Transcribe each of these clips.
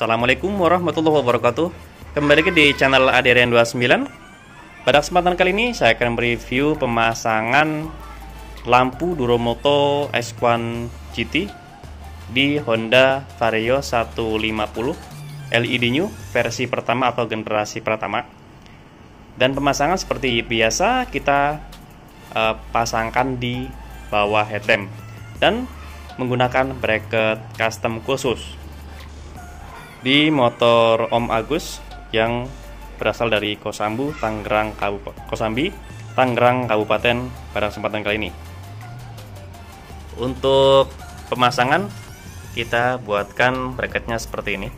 Assalamualaikum warahmatullahi wabarakatuh. Kembali ke di channel Adrian29. Pada kesempatan kali ini saya akan mereview pemasangan lampu Duromoto X1 GT di Honda Vario 150 LED New versi pertama atau generasi pertama. Dan pemasangan seperti biasa kita pasangkan di bawah headlamp dan menggunakan bracket custom khusus di motor Om Agus yang berasal dari Kosambi, Tangerang Kabupaten pada kesempatan kali ini. Untuk pemasangan kita buatkan bracketnya seperti ini.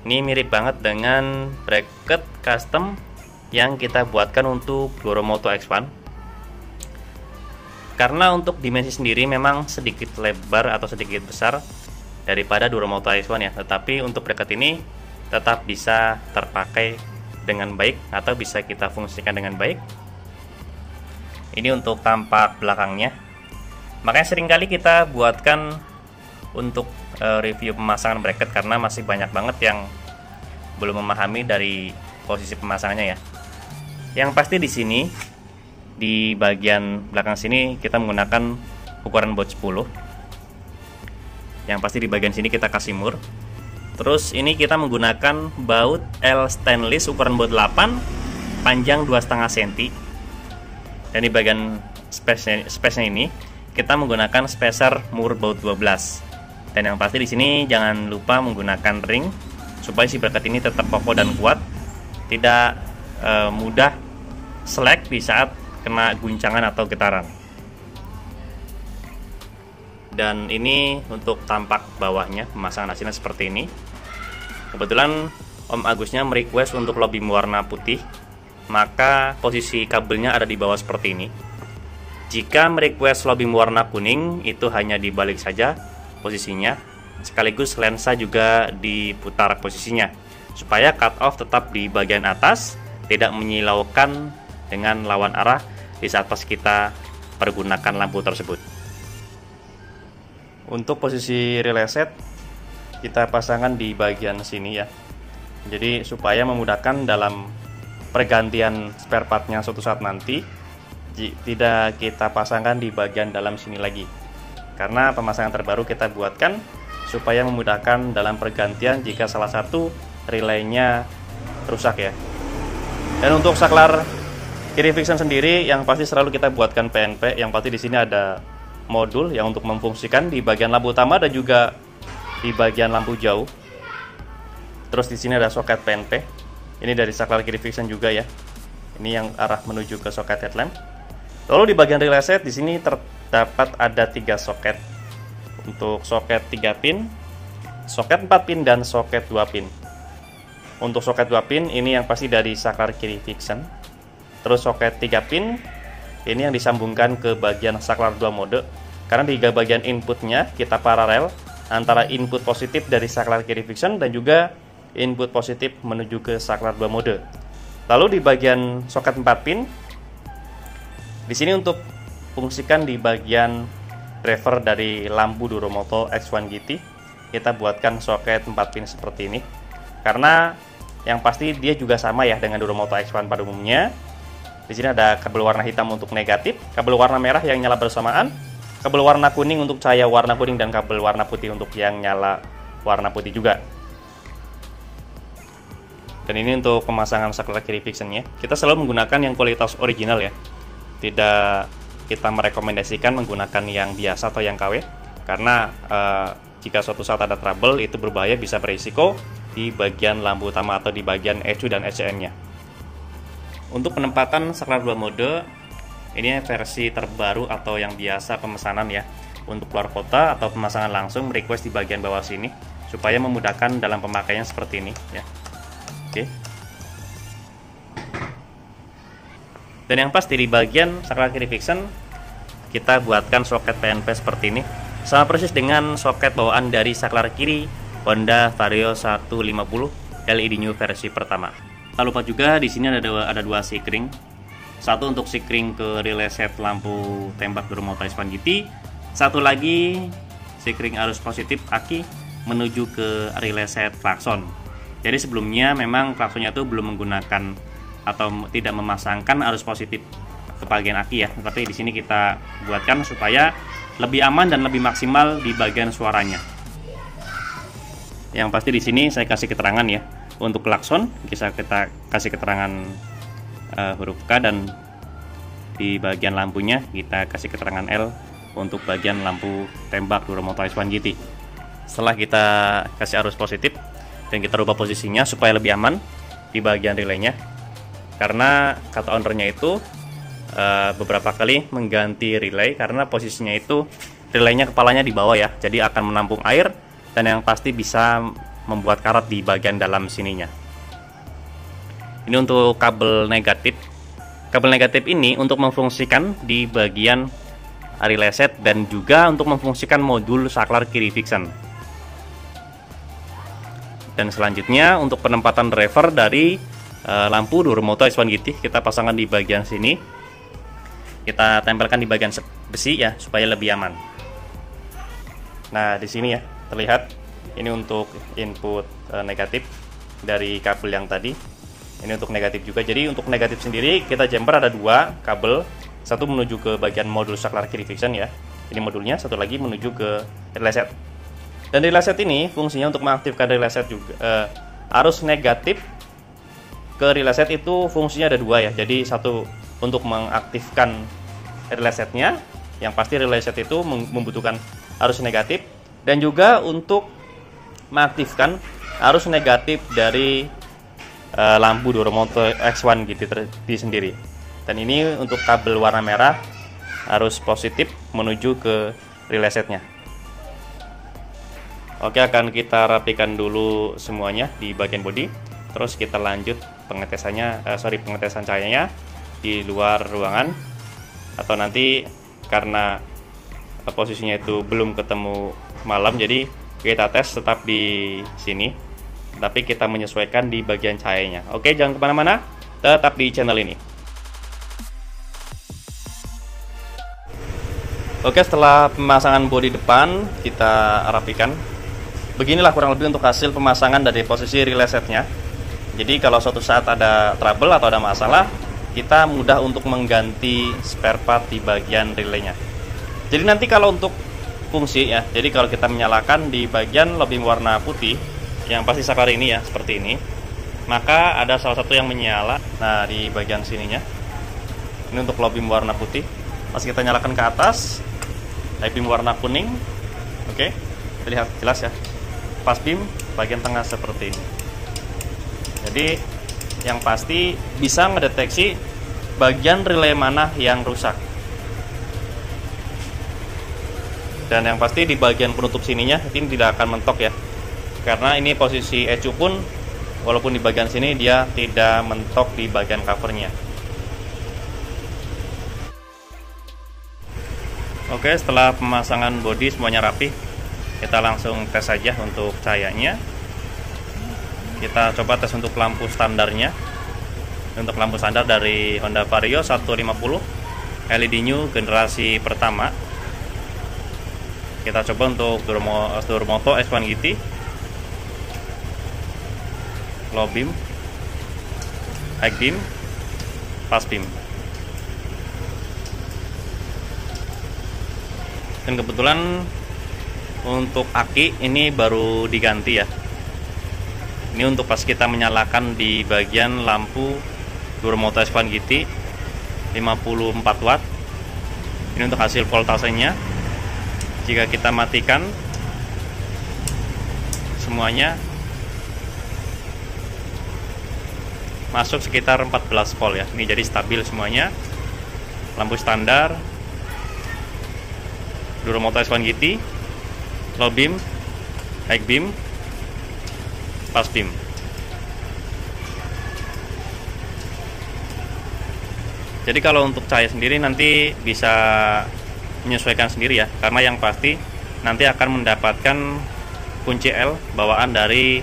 Ini mirip banget dengan bracket custom yang kita buatkan untuk Duromoto X1. Karena untuk dimensi sendiri memang sedikit lebar atau sedikit besar daripada Duromoto X1 ya, tetapi untuk bracket ini tetap bisa terpakai dengan baik atau bisa kita fungsikan dengan baik. Ini untuk tampak belakangnya. Makanya seringkali kita buatkan untuk review pemasangan bracket karena masih banyak banget yang belum memahami dari posisi pemasangannya ya. Yang pasti di sini di bagian belakang sini kita menggunakan ukuran baut 10. Yang pasti di bagian sini kita kasih mur. Terus ini kita menggunakan baut L stainless ukuran baut 8, panjang 2,5 cm. Dan di bagian space-nya ini kita menggunakan spacer mur baut 12. Dan yang pasti di sini jangan lupa menggunakan ring supaya si bracket ini tetap kokoh dan kuat, tidak mudah selek di saat kena guncangan atau getaran. Dan ini untuk tampak bawahnya, pemasangan hasilnya seperti ini. Kebetulan Om Agusnya merequest untuk lobby warna putih, maka posisi kabelnya ada di bawah seperti ini. Jika merequest lobby warna kuning, itu hanya dibalik saja posisinya, sekaligus lensa juga diputar posisinya, supaya cut off tetap di bagian atas, tidak menyilaukan dengan lawan arah di saat pas kita pergunakan lampu tersebut. Untuk posisi relay set kita pasangkan di bagian sini ya. Jadi supaya memudahkan dalam pergantian spare partnya suatu saat nanti, tidak kita pasangkan di bagian dalam sini lagi. Karena pemasangan terbaru kita buatkan supaya memudahkan dalam pergantian jika salah satu relaynya rusak ya. Dan untuk saklar kiri fiction sendiri yang pasti selalu kita buatkan PNP. Yang pasti di sini ada modul yang untuk memfungsikan di bagian lampu utama dan juga di bagian lampu jauh. Terus di sini ada soket PNP. Ini dari saklar kiri fiction juga ya. Ini yang arah menuju ke soket headlamp. Lalu di bagian relay set di sini terdapat ada 3 soket. Untuk soket 3 pin, soket 4 pin dan soket 2 pin. Untuk soket 2 pin ini yang pasti dari saklar kiri fiction. Terus soket 3 pin ini yang disambungkan ke bagian saklar 2 mode. Karena di bagian inputnya kita paralel antara input positif dari saklar kiri fiction dan juga input positif menuju ke saklar 2 mode. Lalu di bagian soket 4 pin, di sini untuk fungsikan di bagian driver dari lampu Duromoto X1 GT, kita buatkan soket 4 pin seperti ini. Karena yang pasti dia juga sama ya dengan Duromoto X1 pada umumnya. Di sini ada kabel warna hitam untuk negatif, kabel warna merah yang nyala bersamaan, kabel warna kuning untuk cahaya warna kuning, dan kabel warna putih untuk yang nyala warna putih juga. Dan ini untuk pemasangan saklar kiri fictionnya. Kita selalu menggunakan yang kualitas original ya. Tidak kita merekomendasikan menggunakan yang biasa atau yang KW. Karena jika suatu saat ada trouble itu berbahaya, bisa berisiko di bagian lampu utama atau di bagian ECU dan ECN-nya. Untuk penempatan saklar 2 mode, ini versi terbaru atau yang biasa pemesanan ya. Untuk keluar kota atau pemasangan langsung request di bagian bawah sini supaya memudahkan dalam pemakaian seperti ini ya. Oke. Dan yang pasti di bagian saklar kiri fiction kita buatkan soket PNP seperti ini, sama persis dengan soket bawaan dari saklar kiri Honda Vario 150 LED New versi pertama. Tak lupa juga di sini ada dua sikring. Satu untuk sikring ke relay set lampu tembak Duromoto X1 GT, satu lagi sikring arus positif aki menuju ke relay set klakson. Jadi sebelumnya memang klaksonnya itu belum menggunakan atau tidak memasangkan arus positif ke bagian aki ya, tetapi di sini kita buatkan supaya lebih aman dan lebih maksimal di bagian suaranya. Yang pasti di sini saya kasih keterangan ya, untuk klakson bisa kita kasih keterangan huruf K, dan di bagian lampunya kita kasih keterangan L untuk bagian lampu tembak Duromoto X1 GT. Setelah kita kasih arus positif dan kita rubah posisinya supaya lebih aman di bagian relaynya, karena kata ownernya itu beberapa kali mengganti relay karena posisinya itu relaynya kepalanya di bawah ya, jadi akan menampung air dan yang pasti bisa membuat karat di bagian dalam sininya. Ini untuk kabel negatif. Kabel negatif ini untuk memfungsikan di bagian relay set dan juga untuk memfungsikan modul saklar kiri Vixen. Dan selanjutnya untuk penempatan driver dari lampu Duromoto X1 GT kita pasangkan di bagian sini. Kita tempelkan di bagian besi ya supaya lebih aman. Nah, di sini ya terlihat ini untuk input negatif dari kabel yang tadi. Ini untuk negatif juga. Jadi untuk negatif sendiri kita jumper ada dua kabel, satu menuju ke bagian modul saklar kiri Vixen ya. Ini modulnya, satu lagi menuju ke relay set. Dan relay set ini fungsinya untuk mengaktifkan relay set juga. Arus negatif ke relay set itu fungsinya ada dua ya. Jadi satu untuk mengaktifkan relay setnya, yang pasti relay set itu membutuhkan arus negatif, dan juga untuk mengaktifkan arus negatif dari lampu Duromoto X1 GT sendiri. Dan ini untuk kabel warna merah arus positif menuju ke relay setnya. Oke, akan kita rapikan dulu semuanya di bagian bodi. Terus kita lanjut pengetesan cahayanya di luar ruangan, atau nanti karena posisinya itu belum ketemu malam, jadi kita tes tetap di sini, tapi kita menyesuaikan di bagian cahayanya. Oke, jangan kemana-mana, tetap di channel ini. Oke, setelah pemasangan bodi depan kita rapikan. Beginilah kurang lebih untuk hasil pemasangan dari posisi relay setnya. Jadi kalau suatu saat ada trouble atau ada masalah, kita mudah untuk mengganti spare part di bagian relaynya. Jadi nanti kalau untuk fungsi ya, jadi kalau kita menyalakan di bagian lobby warna putih, yang pasti saklar ini ya, seperti ini, maka ada salah satu yang menyala. Nah, di bagian sininya ini untuk low beam warna putih. Pas kita nyalakan ke atas, high beam warna kuning. Oke, terlihat jelas ya. Pas beam bagian tengah seperti ini. Jadi yang pasti bisa mendeteksi bagian relay mana yang rusak. Dan yang pasti di bagian penutup sininya ini tidak akan mentok ya, karena ini posisi ECU pun walaupun di bagian sini dia tidak mentok di bagian covernya. Oke, setelah pemasangan bodi semuanya rapi, kita langsung tes saja untuk cahayanya. Kita coba tes untuk lampu standarnya. Untuk lampu standar dari Honda Vario 150 LED new generasi pertama. Kita coba untuk Duromoto X1 GT low beam, high beam, fast beam. Dan kebetulan untuk aki ini baru diganti ya. Ini untuk pas kita menyalakan di bagian lampu Duromoto X1 GT 54 watt. Ini untuk hasil voltasenya. Jika kita matikan semuanya masuk sekitar 14 volt ya. Ini jadi stabil semuanya. Lampu standar Duromoto X1 GT low beam, high beam, fast beam. Jadi kalau untuk cahaya sendiri nanti bisa menyesuaikan sendiri ya, karena yang pasti nanti akan mendapatkan kunci L bawaan dari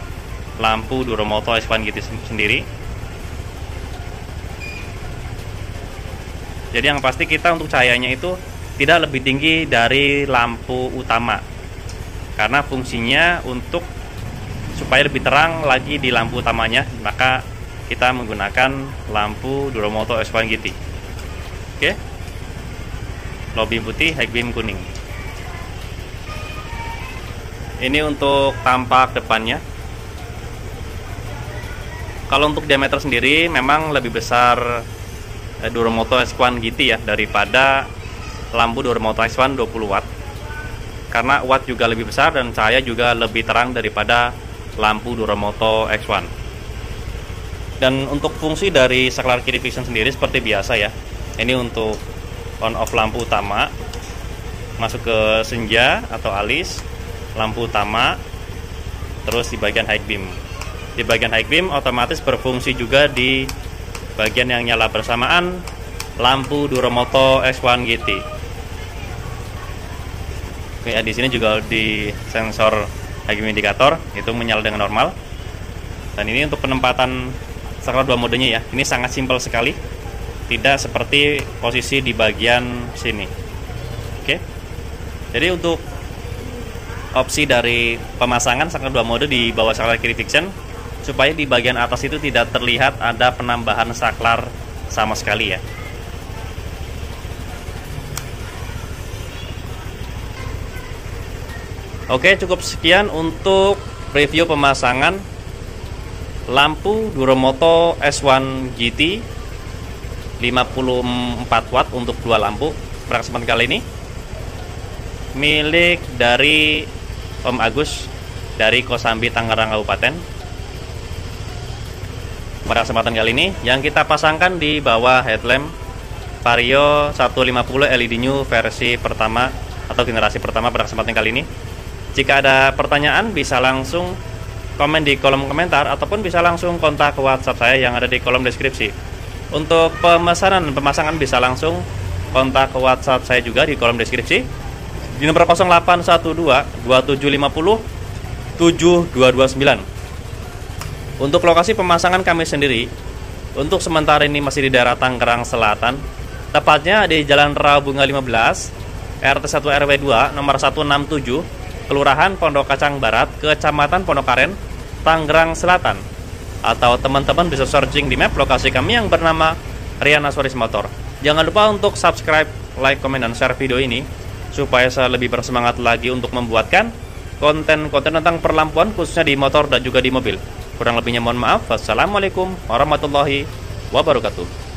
lampu Duromoto X1 GT sendiri. Jadi yang pasti kita untuk cahayanya itu tidak lebih tinggi dari lampu utama, karena fungsinya untuk supaya lebih terang lagi di lampu utamanya, maka kita menggunakan lampu Duromoto S1 GT. Oke. Low beam putih, high beam kuning. Ini untuk tampak depannya. Kalau untuk diameter sendiri memang lebih besar Duromoto S1 GT ya daripada lampu Duromoto S1 20 watt. Karena watt juga lebih besar dan cahaya juga lebih terang daripada lampu Duromoto X1. Dan untuk fungsi dari saklar kiri vision sendiri seperti biasa ya. Ini untuk on off lampu utama, masuk ke senja atau alis, lampu utama, terus di bagian high beam. Di bagian high beam otomatis berfungsi juga di bagian yang nyala bersamaan lampu Duromoto X1 GT. Oke, di sini juga di sensor high beam indikator itu menyala dengan normal. Dan ini untuk penempatan saklar 2 modenya ya. Ini sangat simpel sekali. Tidak seperti posisi di bagian sini. Oke. Jadi untuk opsi dari pemasangan saklar 2 mode di bawah saklar kiri fiction, supaya di bagian atas itu tidak terlihat ada penambahan saklar sama sekali ya. Oke, cukup sekian untuk review pemasangan lampu Duromoto S1 GT 54 watt untuk 2 lampu pada kesempatan kali ini, milik dari Om Agus dari Kosambi, Tangerang Kabupaten. Pada kesempatan kali ini yang kita pasangkan di bawah headlamp Vario 150 LED New versi pertama atau generasi pertama pada kesempatan kali ini. Jika ada pertanyaan bisa langsung komen di kolom komentar ataupun bisa langsung kontak ke WhatsApp saya yang ada di kolom deskripsi. Untuk pemasangan bisa langsung kontak ke WhatsApp saya juga di kolom deskripsi di nomor 0812 2750 7229. Untuk lokasi pemasangan kami sendiri untuk sementara ini masih di daerah Tangerang Selatan, tepatnya di Jalan Rawabunga 15 RT 1 RW 2 nomor 167 Kelurahan Pondok Kacang Barat, Kecamatan Pondokaren, Tangerang Selatan. Atau teman-teman bisa searching di map lokasi kami yang bernama Rian Aswaris Motor. Jangan lupa untuk subscribe, like, komen, dan share video ini supaya saya lebih bersemangat lagi untuk membuatkan konten-konten tentang perlampuan khususnya di motor dan juga di mobil. Kurang lebihnya mohon maaf. Wassalamualaikum warahmatullahi wabarakatuh.